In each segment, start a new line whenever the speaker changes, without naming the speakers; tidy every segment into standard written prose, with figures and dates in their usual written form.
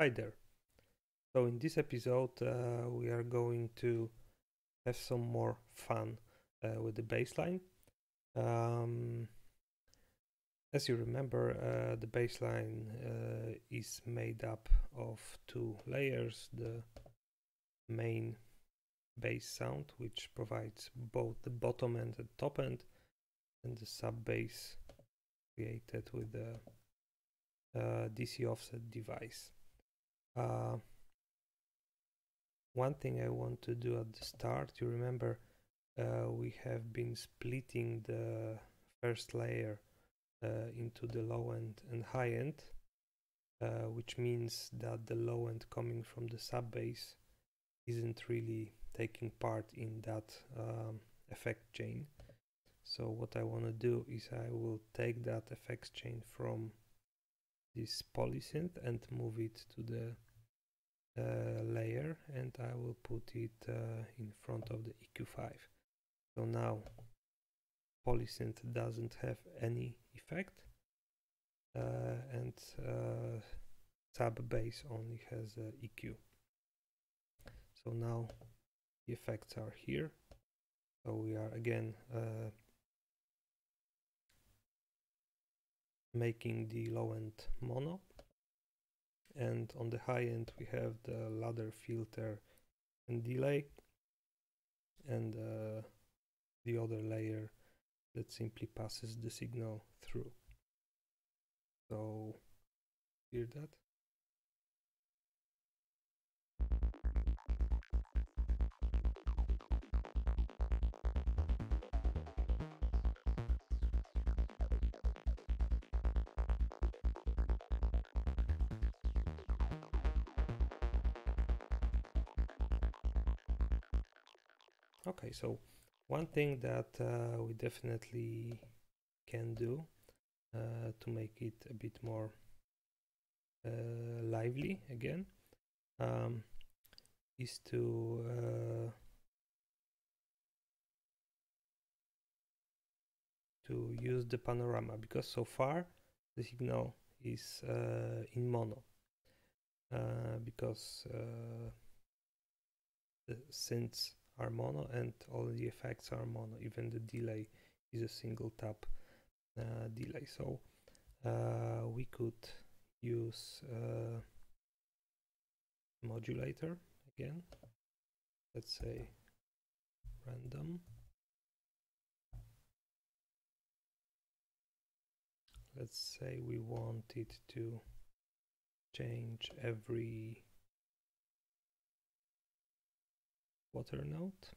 Hi there. So in this episode we are going to have some more fun with the bassline. As you remember, the bassline is made up of two layers: the main bass sound, which provides both the bottom end and top end, and the sub bass created with the DC offset device. One thing I want to do at the start, you remember we have been splitting the first layer into the low end and high end, which means that the low end coming from the sub bass isn't really taking part in that effect chain. So what I want to do is I will take that effects chain from this polysynth and move it to the layer, and I will put it in front of the EQ5. So now polysynth doesn't have any effect, and sub bass only has EQ. So now the effects are here. So we are again making the low end mono, and on the high end we have the ladder filter and delay, and the other layer that simply passes the signal through. So hear that? Okay, so one thing that we definitely can do to make it a bit more lively again is to use the panorama, because so far the signal is in mono, because the synths are mono and all the effects are mono. Even the delay is a single tap delay. So we could use modulator again. Let's say random. Let's say we want it to change every quarter note.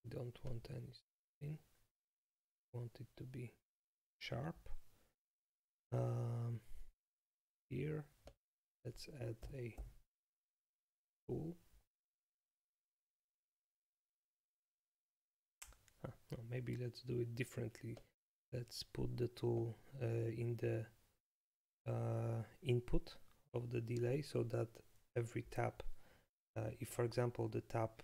Don't want anything. Want it to be sharp. Here, let's add a tool. No, maybe let's do it differently. Let's put the tool in the input of the delay, so that every tap, if for example the tap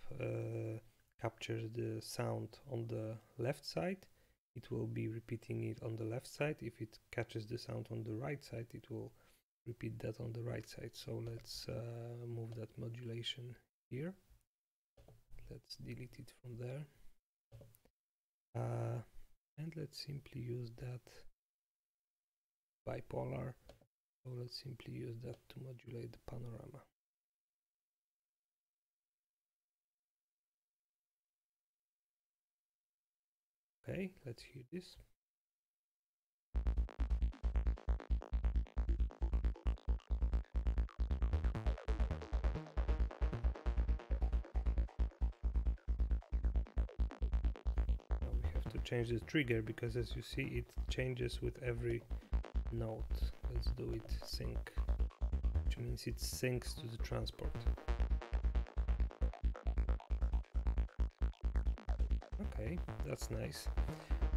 captures the sound on the left side, it will be repeating it on the left side. If it catches the sound on the right side, it will repeat that on the right side. So let's move that modulation here. Let's delete it from there. And let's simply use that bipolar. So let's simply use that to modulate the panorama. Okay, let's hear this. Now we have to change the trigger, because as you see it changes with every note. Let's do it sync, which means it syncs to the transport. Okay, that's nice.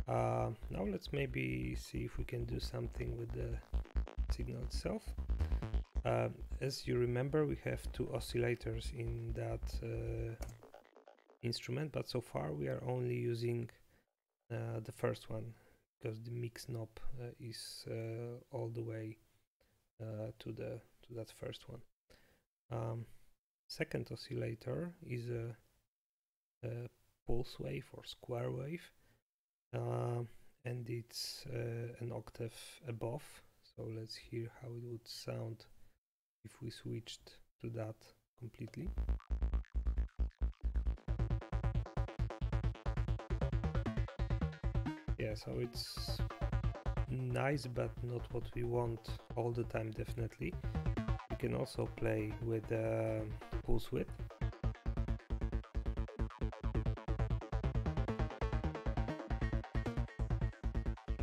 Now let's maybe see if we can do something with the signal itself. As you remember, we have two oscillators in that instrument, but so far we are only using the first one because the mix knob is all the way to that first one. Second oscillator is a pulse wave or square wave, and it's an octave above. So let's hear how it would sound if we switched to that completely. Yeah, so it's nice, but not what we want all the time, definitely. You can also play with pulse width.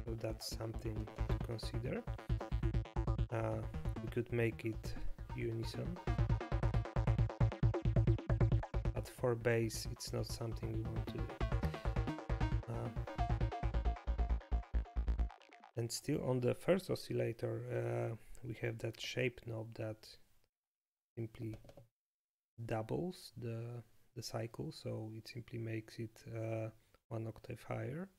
So that's something to consider. We could make it unison, but for bass it's not something we want to do. And still on the first oscillator we have that shape knob that simply doubles the cycle, so it simply makes it 1 octave higher.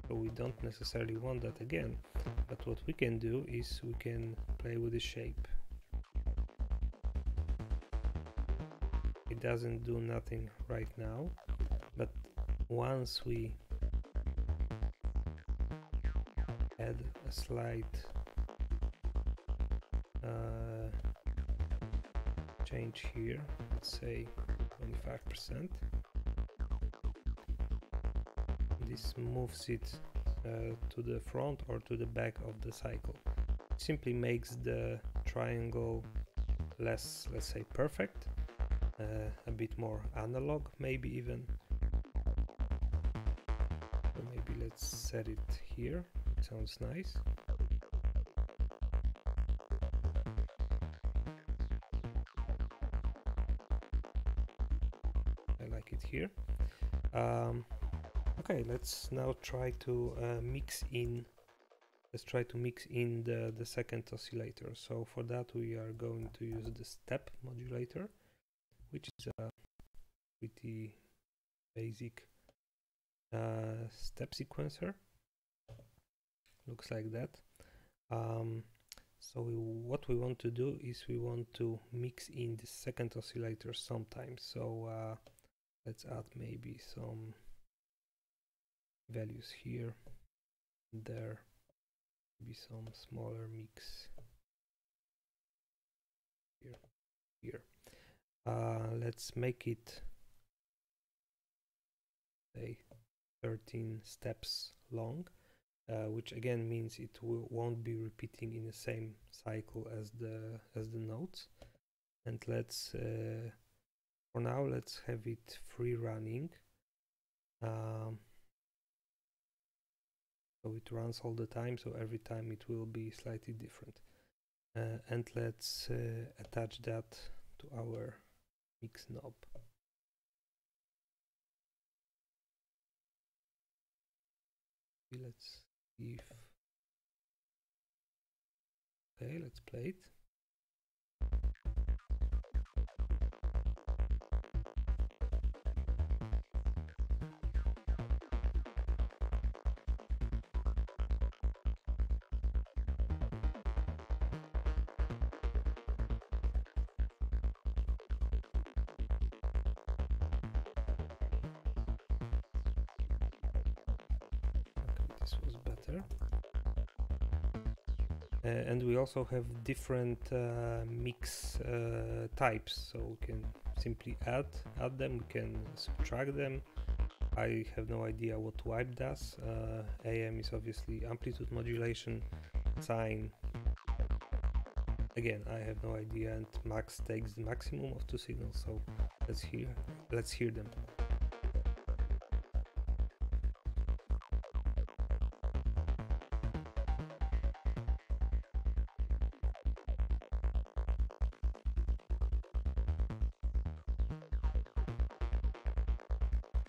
So we don't necessarily want that again, but what we can do is we can play with the shape. It doesn't do nothing right now, but once we add a slight change here, let's say 25%, this moves it to the front or to the back of the cycle. It simply makes the triangle less, let's say, perfect, a bit more analog, maybe even. So maybe let's set it here. It sounds nice. I like it here. Okay, let's now try to mix in. Let's try to mix in the second oscillator. So for that we are going to use the step modulator, which is a pretty basic step sequencer. Looks like that. So what we want to do is we want to mix in the second oscillator sometimes. So let's add maybe some values here, there, maybe some smaller mix here. Let's make it, say, 13 steps long, which again means it won't be repeating in the same cycle as the notes. And let's for now let's have it free running. So it runs all the time, so every time it will be slightly different. And let's attach that to our mix knob. Let's see if... Okay, let's play it. This was better. And we also have different mix types, so we can simply add them, we can subtract them. I have no idea what wipe does. AM is obviously amplitude modulation, sine, again I have no idea, and max takes the maximum of 2 signals, so let's hear them.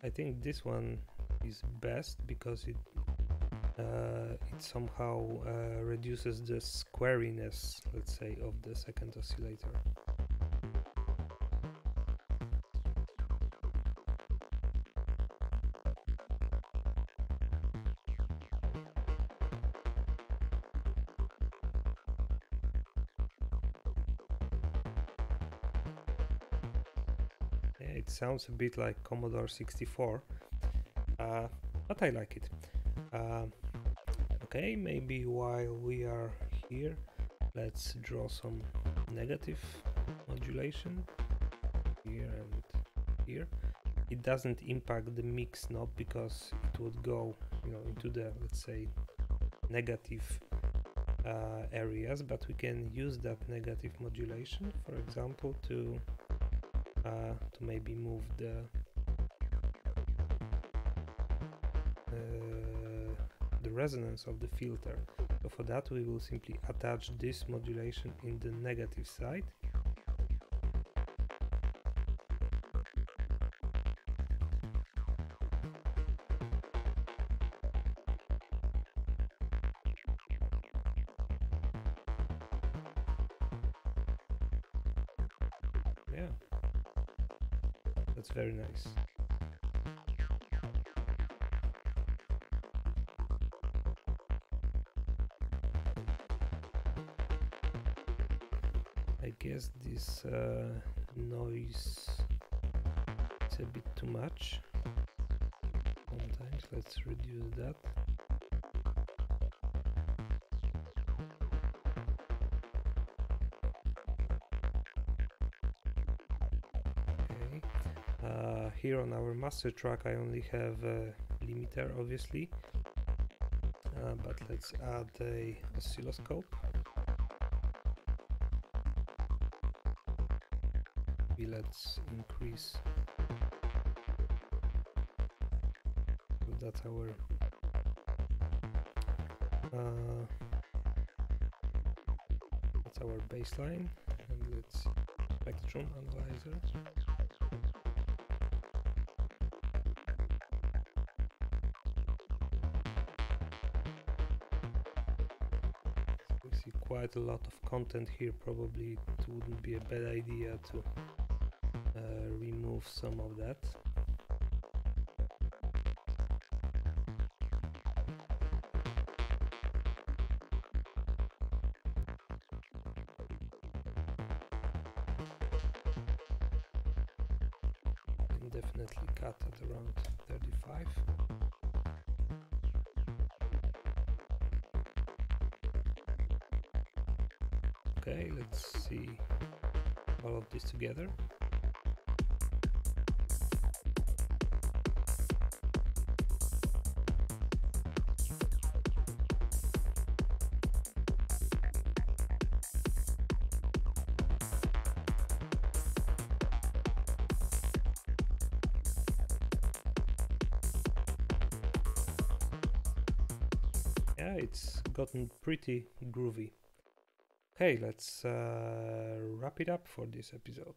I think this one is best because it somehow reduces the squariness, let's say, of the second oscillator. Yeah, it sounds a bit like Commodore 64, but I like it. Okay, maybe while we are here, let's draw some negative modulation here and here. It doesn't impact the mix knob because it would go, into the, let's say, negative areas, but we can use that negative modulation, for example, to maybe move the resonance of the filter. So for that we will simply attach this modulation in the negative side. Yeah, that's very nice. I guess this noise is a bit too much. Sometimes let's reduce that. Okay. Here on our master track I only have a limiter, obviously, but let's add a oscilloscope. Let's increase. So that's our bassline, and let's spectrum analyzer. So we see quite a lot of content here. Probably it wouldn't be a bad idea to remove some of that. And definitely cut at around 35. Okay, let's see all of this together. Yeah, it's gotten pretty groovy. Okay, let's wrap it up for this episode.